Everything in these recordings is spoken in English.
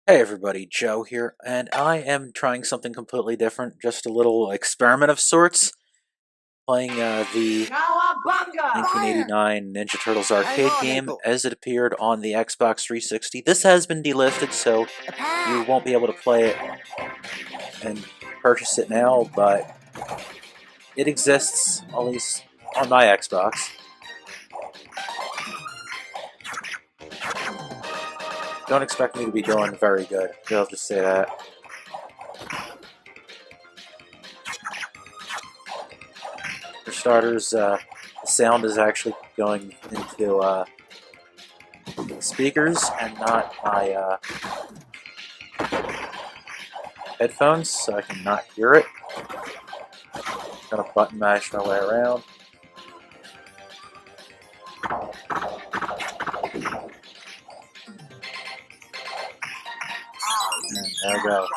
Hey everybody, Joe here, and I am trying something completely different, just a little experiment of sorts, playing the 1989 Ninja Turtles arcade game as it appeared on the Xbox 360. This has been delisted, so you won't be able to play it and purchase it now, but it exists, at least on my Xbox. Don't expect me to be doing very good, I'll just say that. For starters, the sound is actually going into speakers and not my headphones, so I can not hear it. Gonna button mash my way around. And there we go.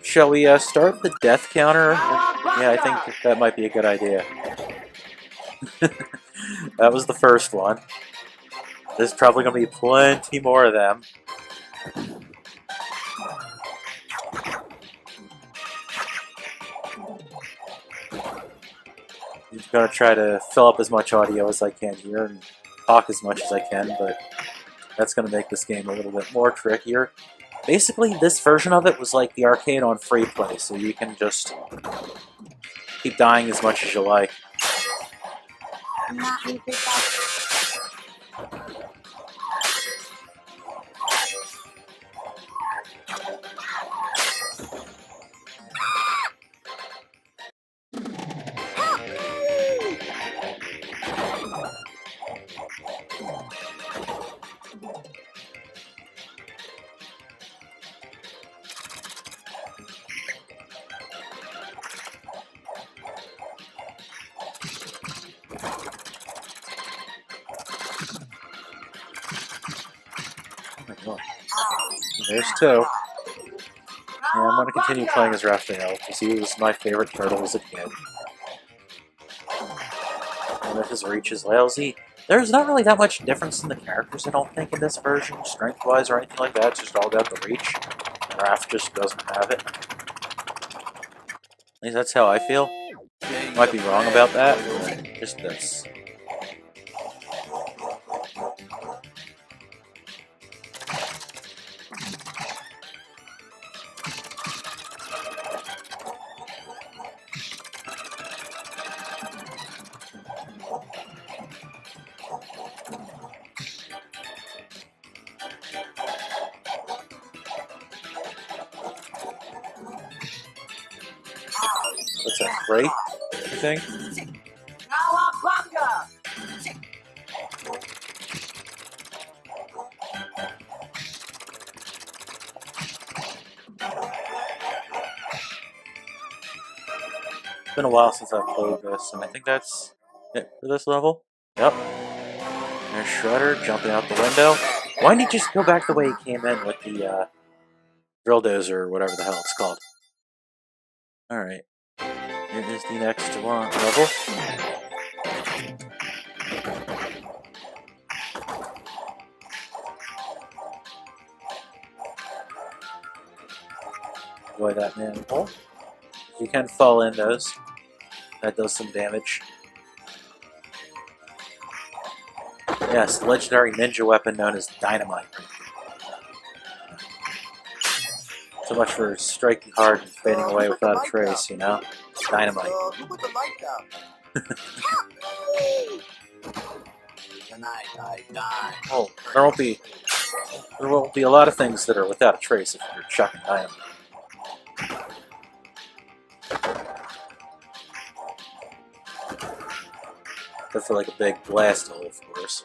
Shall we start the death counter? Yeah, I think that might be a good idea. That was the first one. There's probably going to be plenty more of them. I'm going to try to fill up as much audio as I can here and talk as much as I can, but that's going to make this game a little bit more trickier. Basically, this version of it was like the arcade on free play, so you can just keep dying as much as you like. Oh, there's two. Yeah, I'm going to continue playing as Raphael, because he was my favorite turtle as a kid. And if his reach is lousy, there's not really that much difference in the characters, I don't think, in this version, strength-wise or anything like that. It's just all about the reach. And Raph just doesn't have it. At least that's how I feel. Might be wrong about that, but just this. What's that, great? You think? It's been a while since I've played this, and I think that's it for this level. Yep. There's Shredder jumping out the window. Why didn't he just go back the way he came in with the drill dozer or whatever the hell it's called? Alright. Here is the next level. Avoid that manhole. You can fall in those. That does some damage. Yes, the legendary ninja weapon known as dynamite. So much for striking hard and fading away without a trace, you know? Dynamite. Oh, there won't be a lot of things that are without a trace if you're chucking dynamite. Except for like a big blast hole, of course.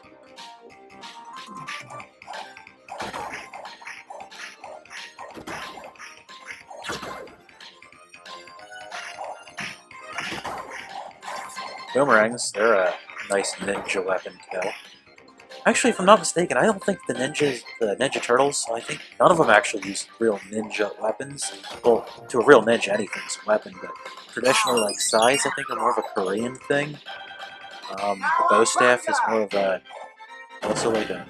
Boomerangs, they're a nice ninja weapon to kill. Actually, if I'm not mistaken, I don't think the Ninja Turtles, I think none of them actually use real ninja weapons. Well, to a real ninja, anything's a weapon, but traditionally, like, sais, I think, are more of a Korean thing. The bow staff is more of a, also like a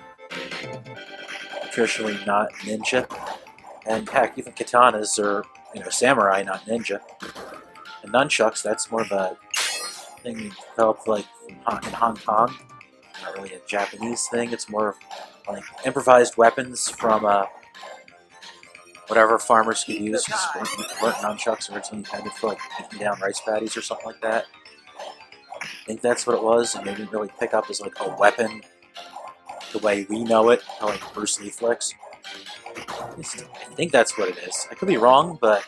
traditionally not ninja And heck, even katanas are, samurai, not ninja. And nunchucks, that's more of a thing developed like in Hong Kong. Not really a Japanese thing. It's more of like improvised weapons from whatever farmers could use. Because weren't nunchucks originally intended for like beating down rice paddies or something like that. I think that's what it was, and they didn't really pick up as like a weapon the way we know it, how like Bruce Lee flicks. I think that's what it is. I could be wrong, but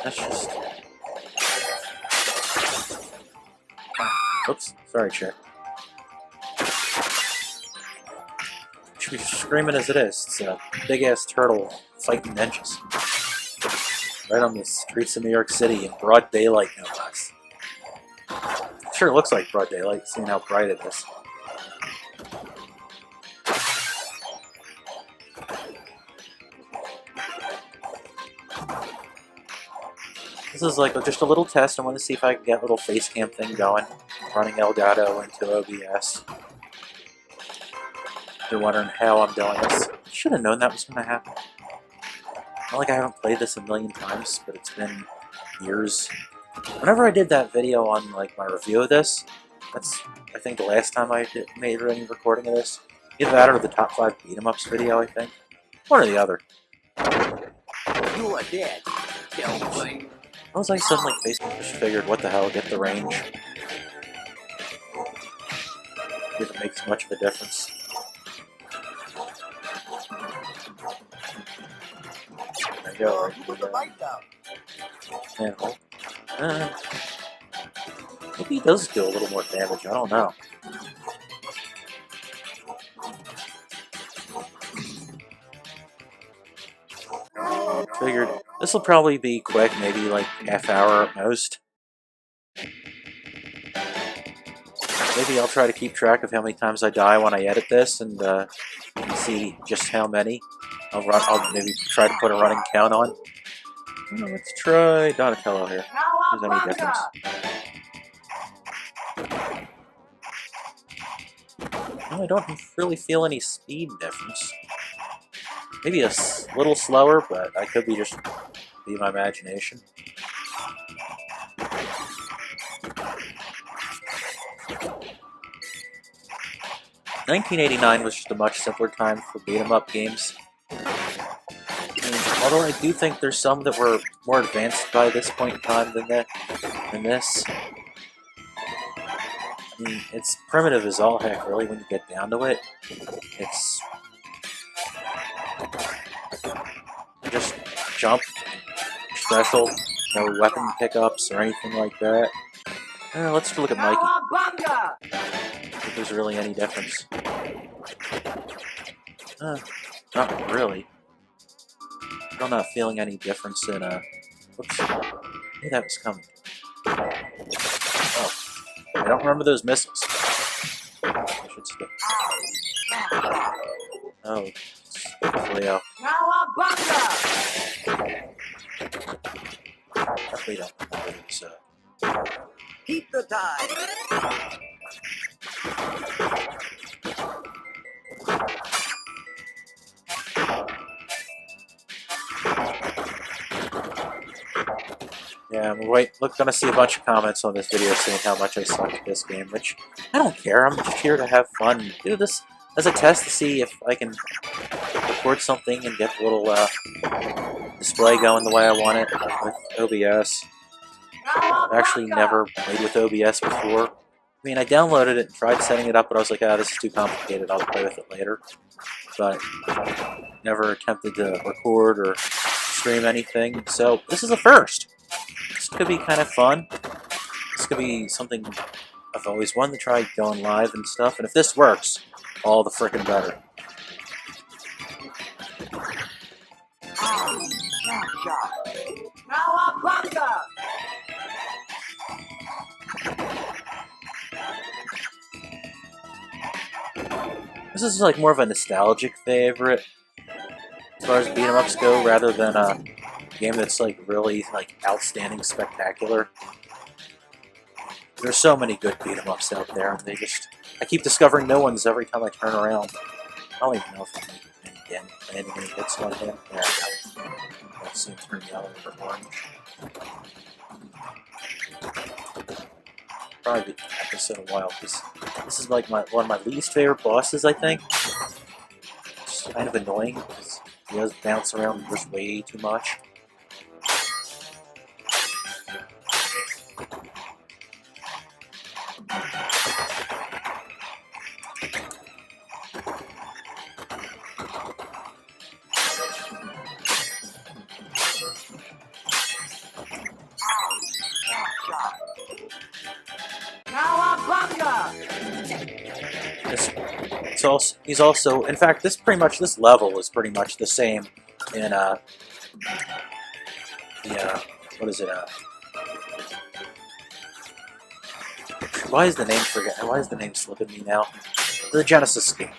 that's just... Oops, sorry, chair. Should be screaming as it is. It's a big-ass turtle fighting ninjas. Right on the streets of New York City in broad daylight, no less. Sure looks like broad daylight, seeing how bright it is. This is like just a little test. I want to see if I can get a little facecam thing going. Running Elgato into OBS. If you're wondering how I'm doing this, I should have known that was going to happen. Not like I haven't played this a million times, but it's been years. Whenever I did that video on like my review of this, that's I think the last time I made any recording of this. Either that or the top 5 beat-em-ups video, I think. One or the other. You are dead. I was like suddenly Facebook just figured, what the hell, get the range. Didn't make much of a difference. There you go. Maybe he does do a little more damage, I don't know. Figured this will probably be quick, maybe like half hour at most. Maybe I'll try to keep track of how many times I die when I edit this and see just how many. I'll maybe try to put a running count on. Let's try Donatello here. If there's any difference. No, I don't really feel any speed difference. Maybe a little slower, but I could be just my imagination. $1989 was just a much simpler time for beat-em-up games. Although I do think there's some that were more advanced by this point in time than this. I mean, it's primitive as all heck, really, when you get down to it. It's just jump, special, no weapon pickups or anything like that. Let's look at Mikey. If there's really any difference. Not really. I'm not feeling any difference in, whoops. I knew that was coming. Oh. I don't remember those missiles. I should skip. Oh, Leo. Definitely don't remember these, Keep the time. Yeah, I'm gonna see a bunch of comments on this video saying how much I suck at this game, which I don't care. I'm just here to have fun. Do this as a test to see if I can record something and get the little display going the way I want it with OBS. I've actually never played with OBS before. I mean, I downloaded it and tried setting it up, but I was like, this is too complicated. I'll play with it later. But never attempted to record or stream anything. So this is a first. This could be kind of fun. This could be something I've always wanted to try going live and stuff. And if this works, all the frickin' better. This is like more of a nostalgic favorite as far as beat 'em ups go, rather than a game that's like really like outstanding, spectacular. There's so many good beat 'em ups out there, and I keep discovering new ones every time I turn around. I don't even know if I'm landing any hits on him. There I go. I'll soon turn yellow or orange. Probably be episode a while because this is like one of my least favorite bosses, I think. It's kind of annoying because he does bounce around just way too much. He's also, in fact, this level is pretty much the same in what is it? Why is the name slipping me now? The Genesis game,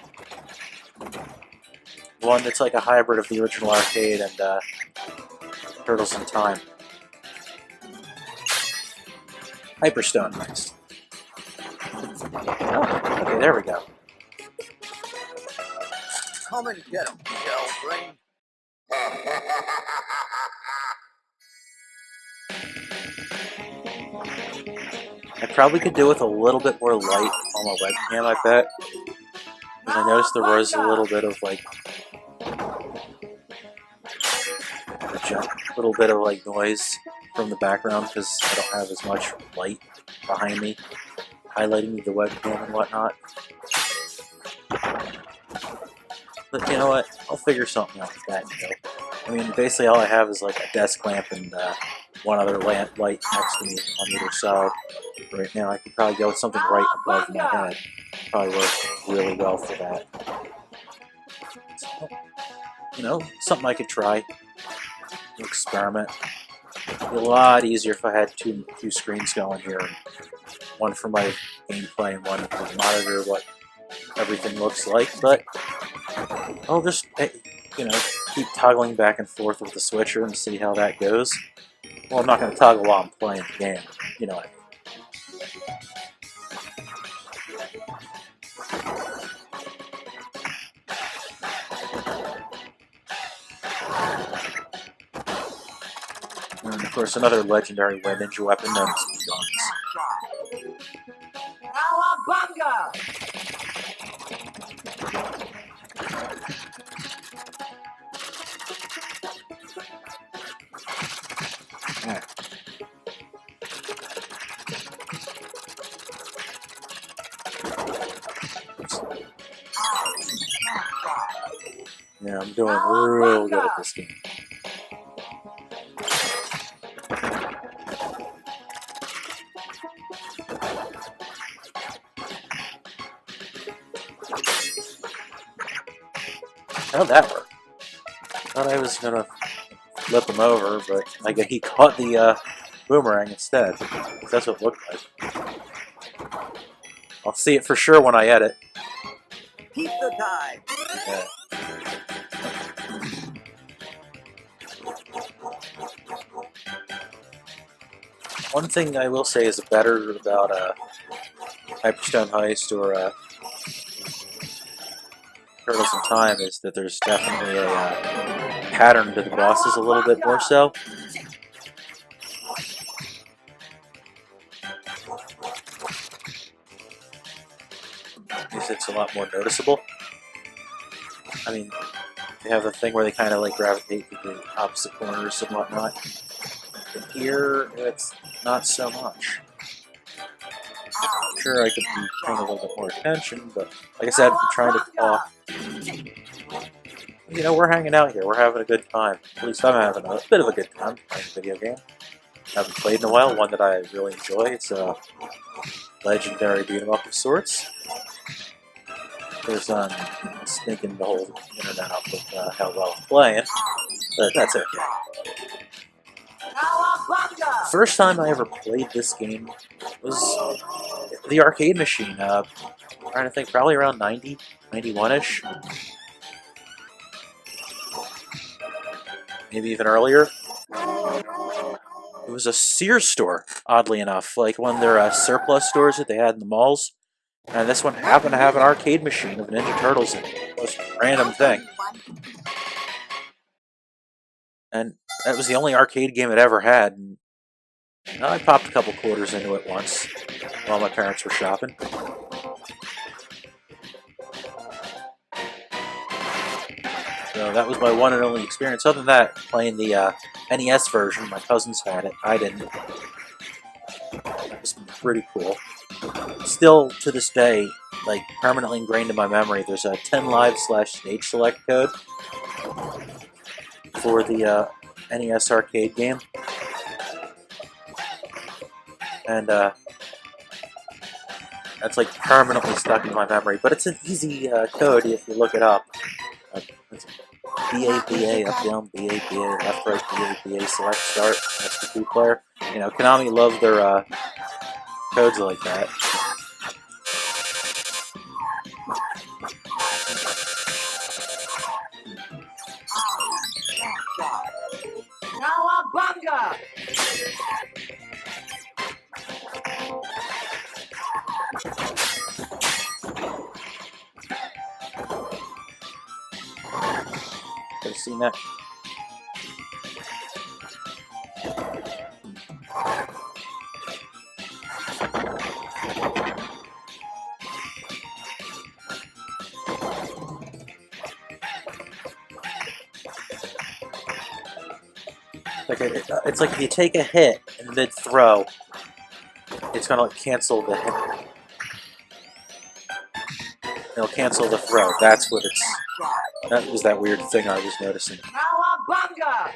one that's like a hybrid of the original arcade and Turtles in Time. Hyperstone Heist. Oh, okay, there we go. Come and get him, Shell Brain. I probably could do with a little bit more light on my webcam, I bet. Because I noticed there was a little bit of like noise from the background because I don't have as much light behind me highlighting the webcam and whatnot. But you know what? I'll figure something out with that. I mean, basically all I have is like a desk lamp and one other light next to me on either side. Right now, I could probably go with something right above my head. Probably work really well for that. So, you know, something I could try. Experiment. It'd be a lot easier if I had two screens going here. One for my gameplay and one for the monitor, what everything looks like. But I'll just, you know, keep toggling back and forth with the switcher and see how that goes. Well, I'm not going to toggle while I'm playing the game. You know what I mean. And of course, another legendary ninja weapon known as guns. Cowabunga! Yeah, I'm doing real good at this game. How'd that work? Thought I was gonna flip him over, but I guess he caught the boomerang instead. That's what it looked like. I'll see it for sure when I edit. Keep the time. Yeah. One thing I will say is better about Hyperstone Heist or Turtles in Time is that there's definitely a pattern to the bosses a little bit more so. Because it's a lot more noticeable. I mean, they have a thing where they kind of like gravitate to the opposite corners and whatnot. But here, it's not so much. I'm sure I could be paying a little bit more attention, but like I said, I'm trying to talk. You know, we're hanging out here. We're having a good time. At least I'm having a bit of a good time playing a video game. I haven't played in a while. One that I really enjoy. It's a legendary beat-em-up of sorts. There's stinking the whole internet up with how well I'm playing, but that's okay. First time I ever played this game was the arcade machine. I'm trying to think, probably around 90, 91-ish. Maybe even earlier. It was a Sears store, oddly enough, like one of their surplus stores that they had in the malls. And this one happened to have an arcade machine of Ninja Turtles in it. It was a random thing. And that was the only arcade game it ever had. And I popped a couple quarters into it once while my parents were shopping. So that was my one and only experience. Other than that, playing the NES version, my cousins had it. I didn't. That was pretty cool. Still, to this day, like, permanently ingrained in my memory, there's a 10 live/stage select code for the NES arcade game. And that's like permanently stuck in my memory. But it's an easy code if you look it up. It's BA, up, down, BA, left, right, BA, select, start. That's the 2-player. You know, Konami love their codes like that. Cowabunga! Could have seen that. It's like if you take a hit in mid-throw, it's gonna like cancel the hit. It'll cancel the throw. That's what it's. That was that weird thing I was noticing. Cowabunga!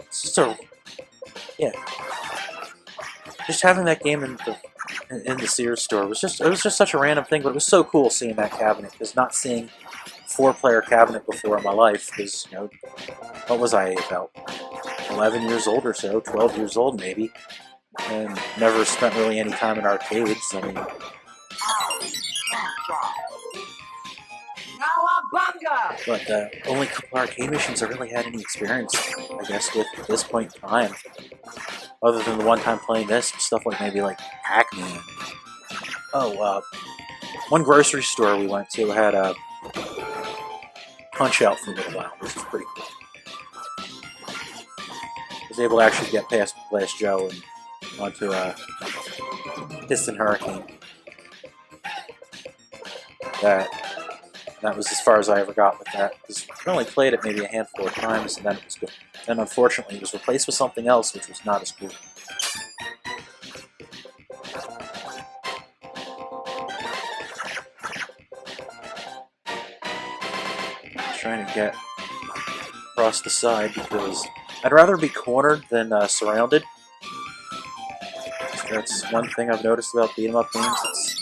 It's just a, yeah. Just having that game in the Sears store was just such a random thing, but it was so cool seeing that cabinet, because not seeing 4-player cabinet before in my life, because, you know, what was I, about 11 years old or so, 12 years old maybe, and never spent really any time in arcades. I mean, Cowabunga! but the only couple arcade machines I really had any experience, I guess, with at this point in time, other than the one time playing this, stuff like maybe like Pac-Man. Oh, one grocery store we went to had a Punch-Out for a little while, which was pretty cool. I was able to actually get past Blast Joe and onto Piston Hurricane. That was as far as I ever got with that, because I only played it maybe a handful of times, and then it was good. Then, unfortunately, it was replaced with something else, which was not as cool. Trying to get across the side, because I'd rather be cornered than surrounded. That's one thing I've noticed about beat-em-up games. It's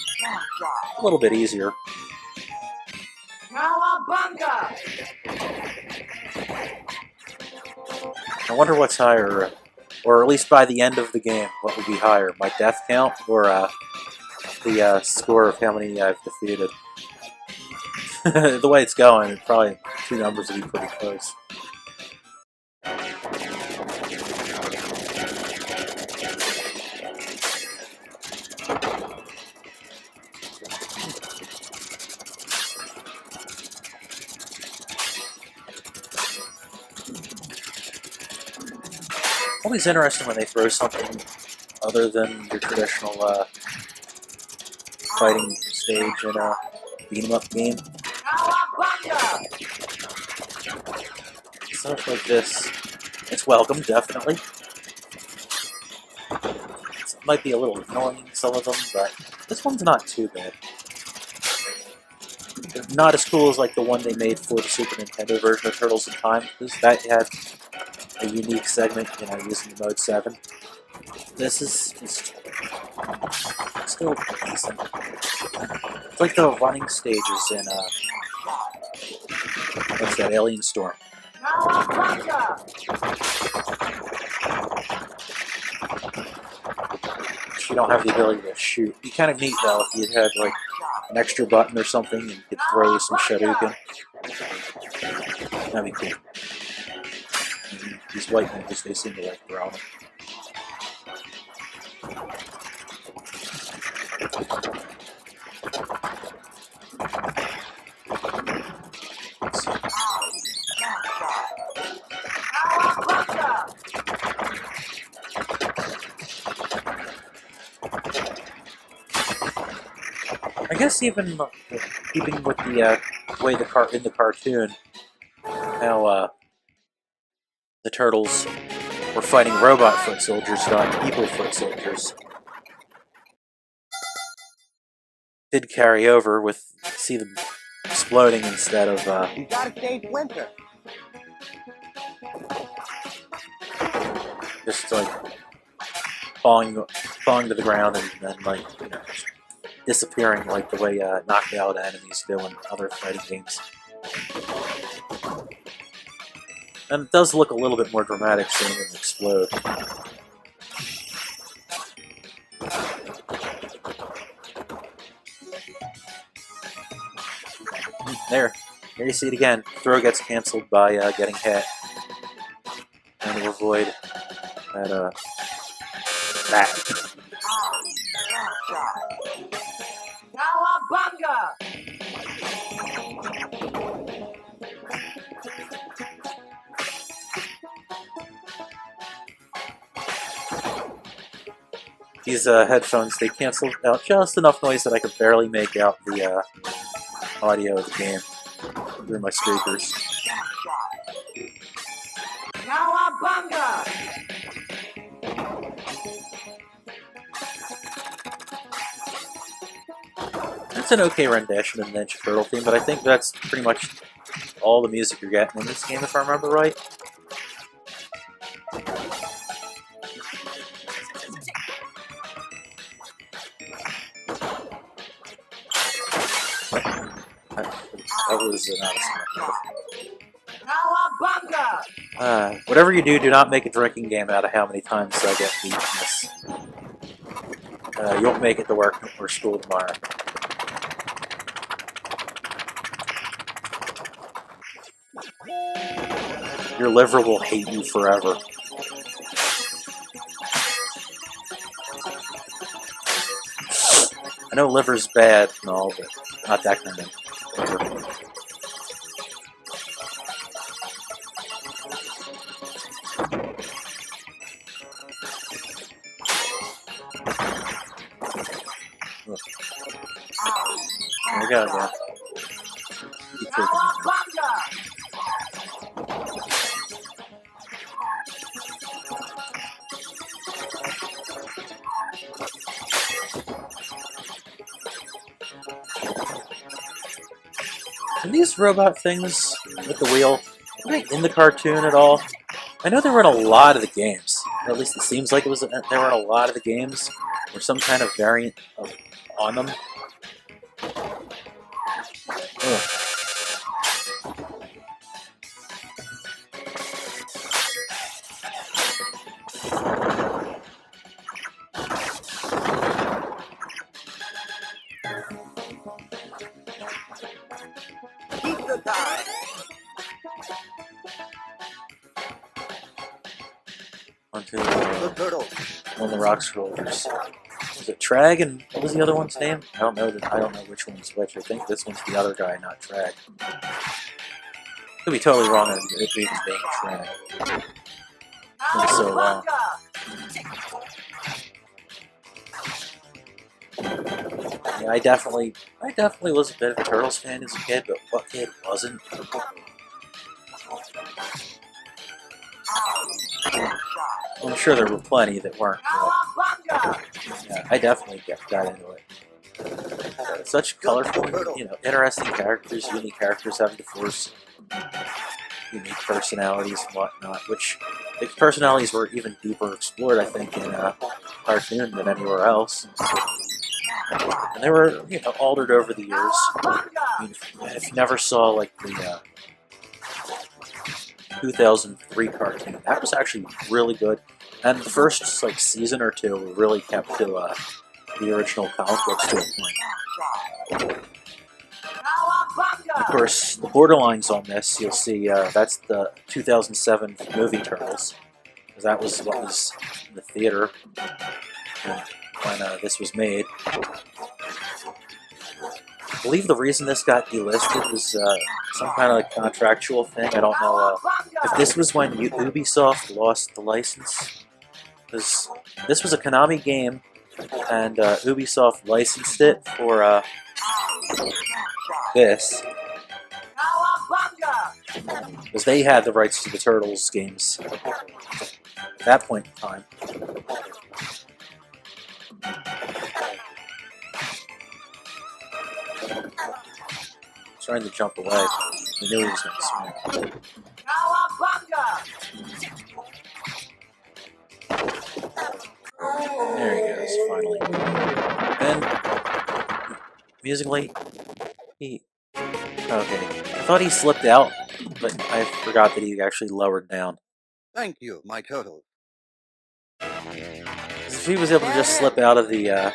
a little bit easier. Cowabunga! I wonder what's higher, or at least by the end of the game, what would be higher, my death count or the score of how many I've defeated. The way it's going, probably two numbers would be pretty close. Always interesting when they throw something other than your traditional fighting stage in a beat-em-up game. Stuff like this, it's welcome, definitely. It might be a little annoying, some of them, but this one's not too bad. Not as cool as like the one they made for the Super Nintendo version of Turtles in Time, because that had a unique segment, you know, using the Mode 7. This is still decent. It's like the running stages in what's that, Alien Storm. you don't have the ability to shoot. It'd be kind of neat though if you had like an extra button or something and you could throw some Shadouken. That'd be cool. These white ninjas, they seem to like throwing. I guess even keeping with the way in the cartoon, how the turtles were fighting robot foot soldiers, not people foot soldiers, did carry over with see them exploding instead of You gotta save Winter. just like falling to the ground and then like disappearing like the way knockout enemies do in other fighting games. And it does look a little bit more dramatic seeing them explode. There you see it again. Throw gets cancelled by getting hit. And to avoid that, Cowabunga! These headphones, they canceled out just enough noise that I could barely make out the audio of the game through my speakers. Cowabunga! It's an okay rendition of the Ninja Turtle theme, but I think that's pretty much all the music you're getting in this game, if I remember right. That was Cowabunga! whatever you do not make a drinking game out of how many times I get beat in this. You won't make it to work or school tomorrow. Your liver will hate you forever. I know liver's bad and all, but not that kind of liver. There we go again. Keep taking it. And these robot things with the wheel, are they in the cartoon at all? I know they were in a lot of the games. Or at least it seems like they were in a lot of the games, or some kind of variant on them. Ugh. Keep the time. Onto The turtle. one of the rock scrollers. Was it Trag and what was the other one's name? I don't know which one's which. I think this one's the other guy, not Trag. Could be totally wrong on it being Trag. It's so long. Yeah, I definitely was a bit of a Turtles fan as a kid, but what kid wasn't? I'm sure there were plenty that weren't. But, yeah, I definitely got into it. Such colorful, interesting characters, unique characters having to force unique personalities and whatnot, which the personalities were even deeper explored, I think, in cartoon than anywhere else. And they were, altered over the years. I mean, if you never saw, like, the 2003 cartoon, that was actually really good. And the first like season or two really kept to the original comic books to a point. Of course, the borderlines on this, you'll see that's the 2007 movie Turtles. Because that was what was in the theater when this was made. I believe the reason this got delisted was some kind of like contractual thing. I don't know if this was when Ubisoft lost the license. Because this was a Konami game, and Ubisoft licensed it for this. Because they had the rights to the Turtles games at that point in time. Trying to jump away. I knew he was going to swing. There he goes, finally. And musically, he. Okay. I thought he slipped out, but I forgot that he actually lowered down. Thank you, my turtle. If he was able to just slip out of the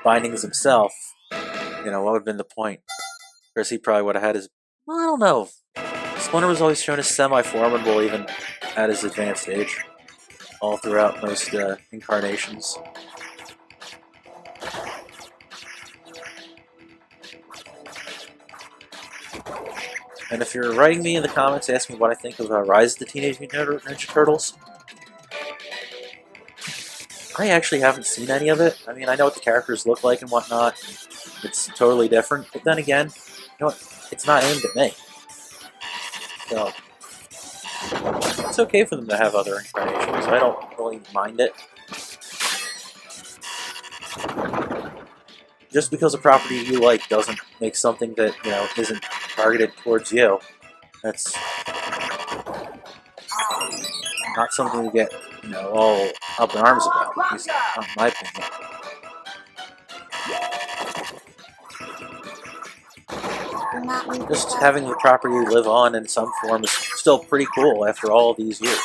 bindings himself, you know, what would have been the point? Of course, he probably would have had his. Well, I don't know. Splinter was always shown as semi-formidable, even at his advanced age, all throughout most incarnations. And if you're writing me in the comments asking me what I think of Rise of the Teenage Mutant Ninja Turtles, I actually haven't seen any of it. I mean, I know what the characters look like and whatnot. It's totally different. But then again, you know what? It's not aimed at me. So, it's okay for them to have other incarnations. I don't really mind it. Just because a property you like doesn't make something that, you know, isn't targeted towards you, that's not something to get, you know, all up in arms about. At least not in my opinion. Just having the property live on in some form is still pretty cool after all these years.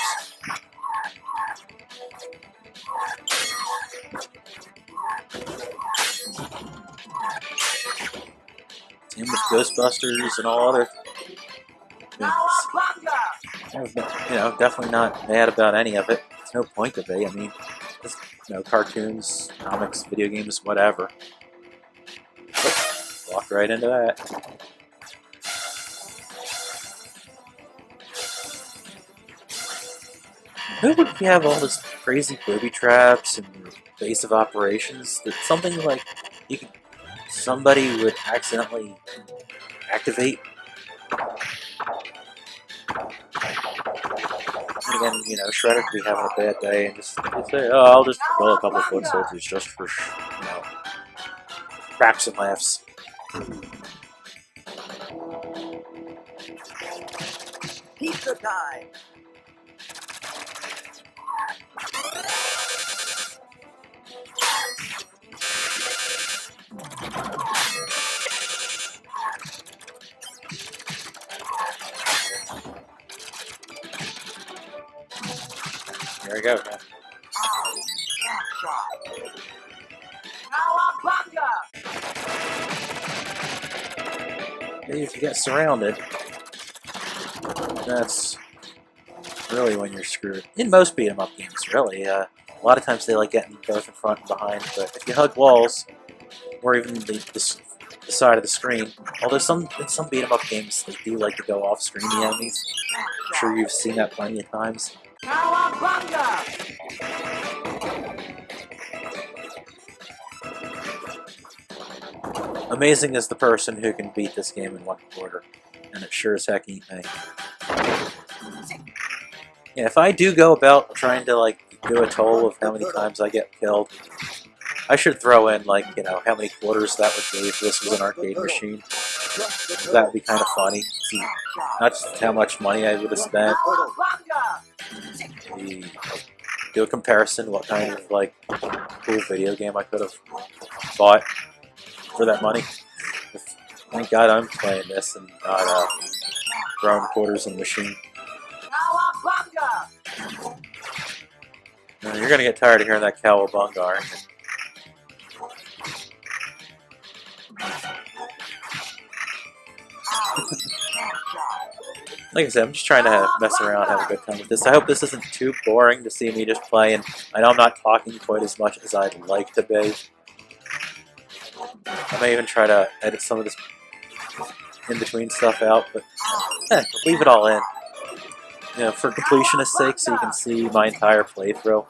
Same with Ghostbusters and all other things. You know, definitely not mad about any of it. There's no point to be. I mean, just, you know, cartoons, comics, video games, whatever. Oops, walked right into that. Who would have all this crazy booby traps and base of operations that something like somebody would accidentally activate? And again, you know, Shredder could be having a bad day and just say, "Oh, I'll just kill a couple of foot soldiers just for, you know, craps and laughs." Pizza time. There we go. Man. If you get surrounded, that's really when you're screwed. In most beat 'em up games, really. A lot of times they like getting both in front and behind, but if you hug walls, or even the side of the screen, although in some beat 'em up games they do like to go off screen, the enemies. I'm sure you've seen that plenty of times. Amazing is the person who can beat this game in one quarter, and it sure as heck ain't me. Yeah, if I do go about trying to like do a total of how many times I get killed, I should throw in like, you know, how many quarters that would be if this was an arcade machine. That would be kind of funny. See, not just how much money I would have spent. Do a comparison, what kind of like cool video game I could have bought for that money. Thank God I'm playing this and not throwing quarters in the machine. You're gonna get tired of hearing that cowabunga, aren't you? Like I said, I'm just trying to mess around, have a good time with this. I hope this isn't too boring to see me just playing. I know I'm not talking quite as much as I'd like to be. I may even try to edit some of this in-between stuff out, but leave it all in. You know, for completionist's sake, so you can see my entire playthrough.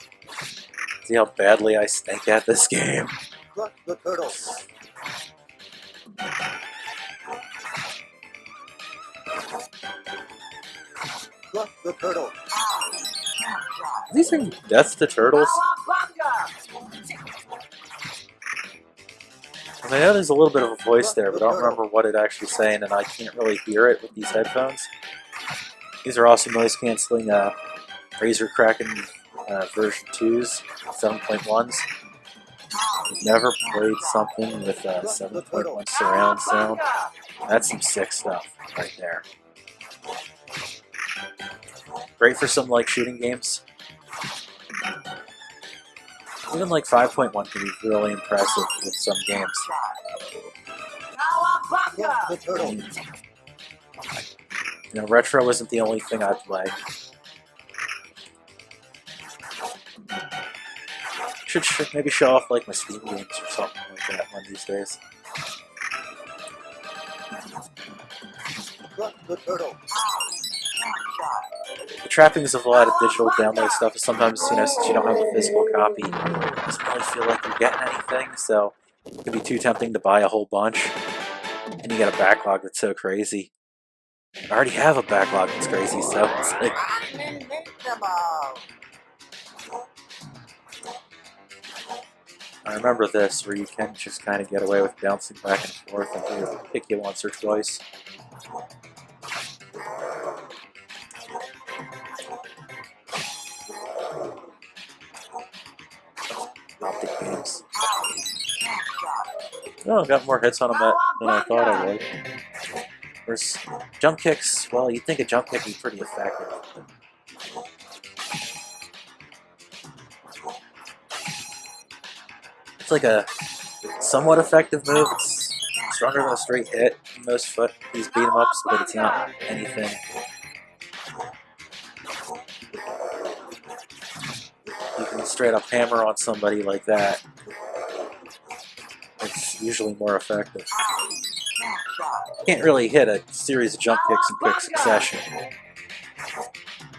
See how badly I stink at this game. Crush the turtle. Crush the turtle. Are these saying death to turtles? I mean, I know there's a little bit of a voice there, but I don't remember what it actually saying, and I can't really hear it with these headphones. These are also noise canceling Razer Kraken version 2s, 7.1s. I've never played something with 7.1 surround sound. That's some sick stuff right there. Great for some like shooting games. Even like 5.1 can be really impressive with some games. You know, retro isn't the only thing I play. Should maybe show off like my Steam games or something like that one of these days. The trappings of a lot of digital download stuff is sometimes, you know, since you don't have a physical copy, it doesn't really feel like you're getting anything, so it can be too tempting to buy a whole bunch. And you get a backlog that's so crazy. I already have a backlog that's crazy, so it's like... I remember this, where you can just kind of get away with bouncing back and forth and it'll pick you once or twice. Optic games. Oh, I got more hits on them than I thought I would. Whereas jump kicks, well, you'd think a jump kick would be pretty effective. It's like a somewhat effective move. It's stronger than a straight hit in most these beat 'em ups, but it's not anything. You can straight up hammer on somebody like that. It's usually more effective. You can't really hit a series of jump kicks in quick succession.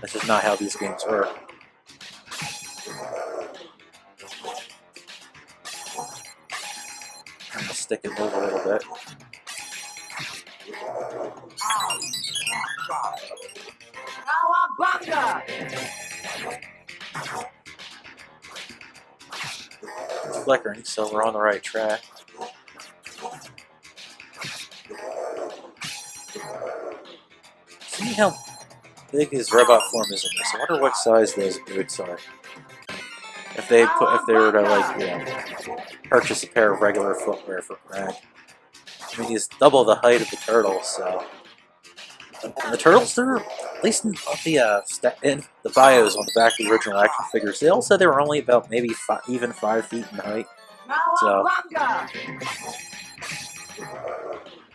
That's just not how these games work. I'm gonna stick and move a little bit. It's flickering, so we're on the right track. See how big his robot form is in this. I wonder what size those boots are. If they were to like, you know, purchase a pair of regular footwear for Greg. I mean, he's double the height of the turtle, so. And the turtles, they're at least in the bios on the back of the original action figures. They all said they were only about maybe even 5 feet in height. So,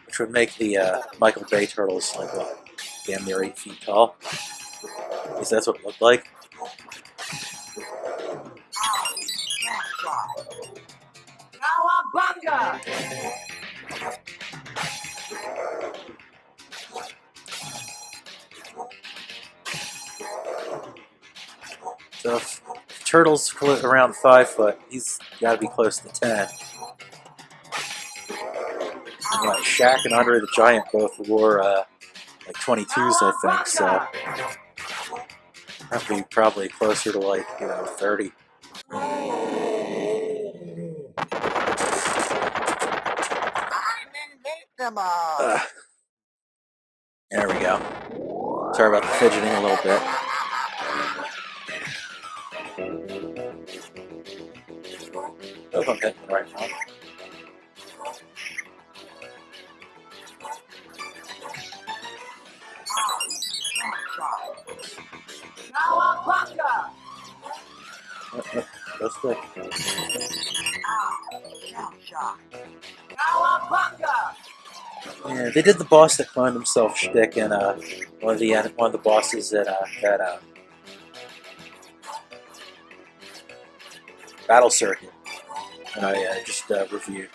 which would make the Michael Bay turtles like what, damn near 8 feet tall. At least that's what it looked like. So if turtles around 5 foot, he's got to be close to 10. And, yeah, Shaq and Andre the Giant both wore like 22s, I think. So that'd be probably closer to like 30. There we go. Sorry about the fidgeting a little bit. Hope I'm hitting the right one. quick. Yeah, they did the boss that cloned himself shtick in one of the bosses at that Battle Circuit, and I just reviewed.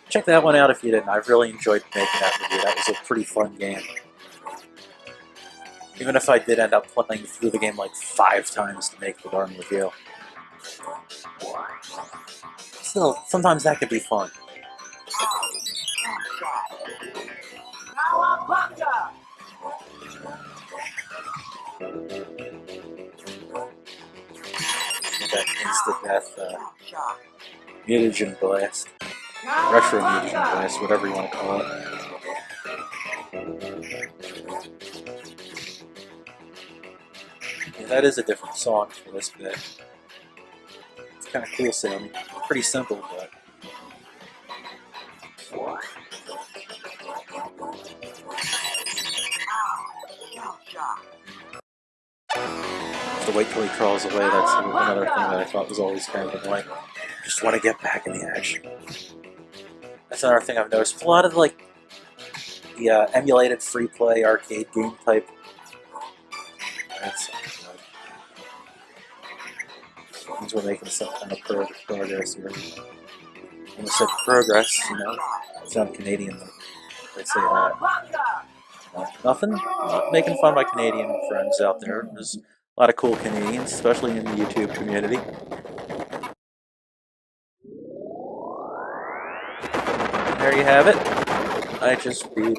Check that one out if you didn't. I've really enjoyed making that review. That was a pretty fun game. Even if I did end up playing through the game like 5 times to make the darn review. Still, sometimes that could be fun. That insta-death mutagen blast. Retro mutagen blast, whatever you want to call it. Yeah, that is a different song for this bit. It's kind of cool sounding. Pretty simple, but... to wait till he crawls away, that's another thing that I thought was always kind of annoying. Just want to get back in the action. That's another thing I've noticed. A lot of like the emulated free play arcade game type. That's means we're making some kind of progress here. When I said progress, you know, it's not Canadian though. I'd say that. Nothing. Not making fun of my Canadian friends out there. There's a lot of cool Canadians, especially in the YouTube community. There you have it. I just beat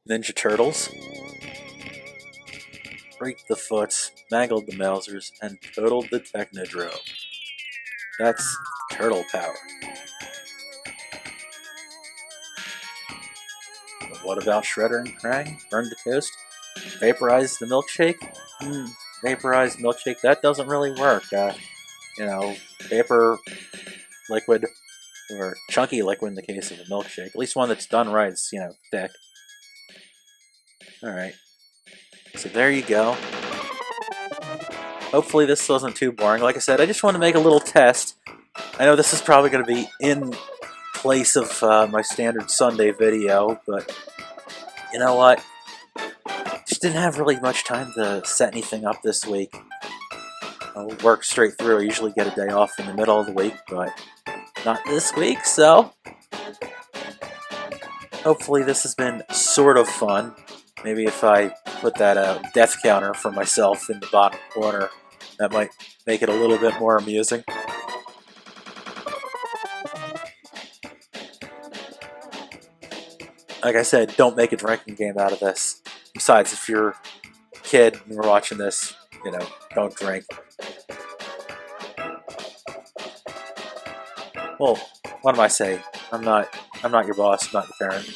Ninja Turtles, break the foots, mangled the Mousers, and totaled the Technodrome. That's turtle power. But what about Shredder and Krang? Burn the toast? Vaporize the milkshake? Vaporized milkshake, that doesn't really work. You know, vapor, liquid, or chunky liquid in the case of a milkshake. At least one that's done right is, you know, thick. Alright. So there you go. Hopefully this wasn't too boring. Like I said, I just want to make a little test. I know this is probably going to be in place of my standard Sunday video, but you know what? Just didn't have really much time to set anything up this week. I'll work straight through. I usually get a day off in the middle of the week, but not this week, so hopefully this has been sort of fun. Maybe if I put that death counter for myself in the bottom corner, that might make it a little bit more amusing. Like I said, don't make a drinking game out of this. Besides, if you're a kid and you're watching this, you know, don't drink. Well, what am I saying? I'm not your boss, I'm not your parent.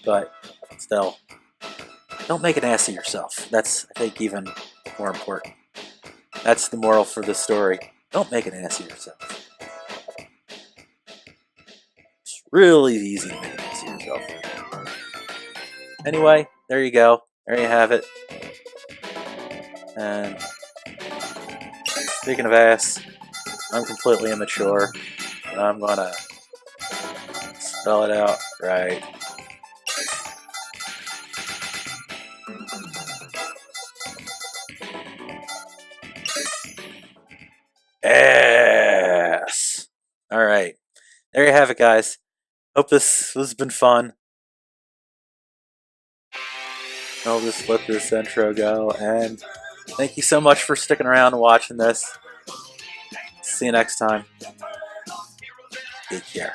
But still, don't make an ass of yourself. That's, I think, even more important. That's the moral for this story. Don't make an ass of yourself. It's really easy to make an ass of yourself. Anyway, there you go. There you have it. And speaking of ass, I'm completely immature. And I'm gonna spell it out right. Ass. Alright. There you have it, guys. Hope this has been fun. I'll just let this intro go, and thank you so much for sticking around and watching this. See you next time. Take care.